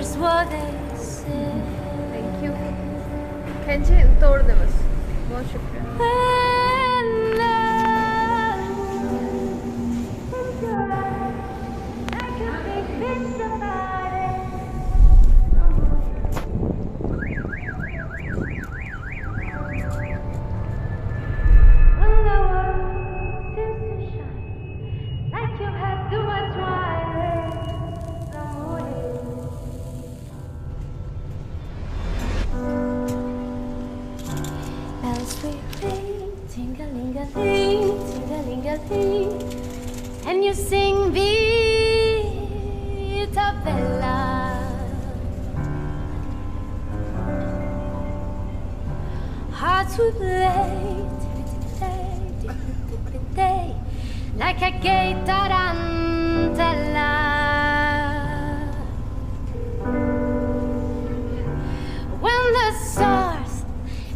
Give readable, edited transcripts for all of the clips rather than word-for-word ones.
here's what they say. Thank you. Kendisi doğru demez. Bol şükür. When I could be with somebody. When the world seems to shine like you had too much wine, bells will ring, ting-a-ling-a-ling, ting-a-ling-a-ling, and you sing Vita Bella. Hearts will play, day, like a gay tarantella. When the stars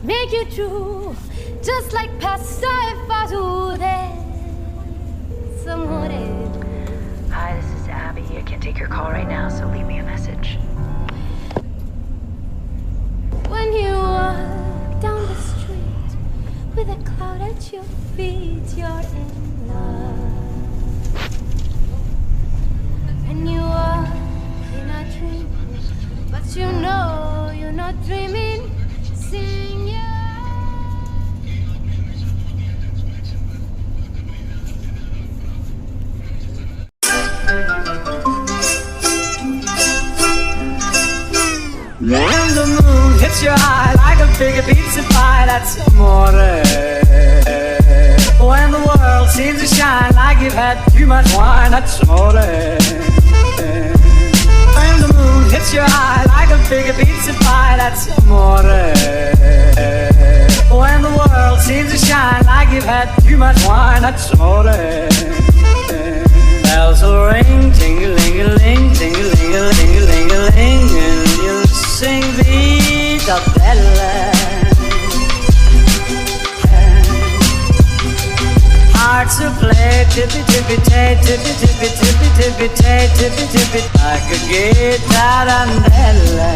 make you true, just like pasta e fature. Hi, this is Abby. I can't take your call right now, so leave me a message. When you walk down the street with a cloud at your feet, you're in love. When you walk in a dream, but you know you're not dreaming, sing your When the moon hits your eye like a big pizza pie, that's amore. When the world seems to shine like you've had too much wine, that's amore. When the moon hits your eye like a big pizza pie, that's amore. When the world seems to shine like you've had too much wine, that's amore. Bells will ring, ting-a-ling-a-ling, ting-a-ling-a-ling-a-ling-a-ling, and you'll sing Vita Bella. Hearts will play tippy-tippy-tay, tippy-tippy-tippy-tippy-tay, tippy-tippy, like a gay tarantella.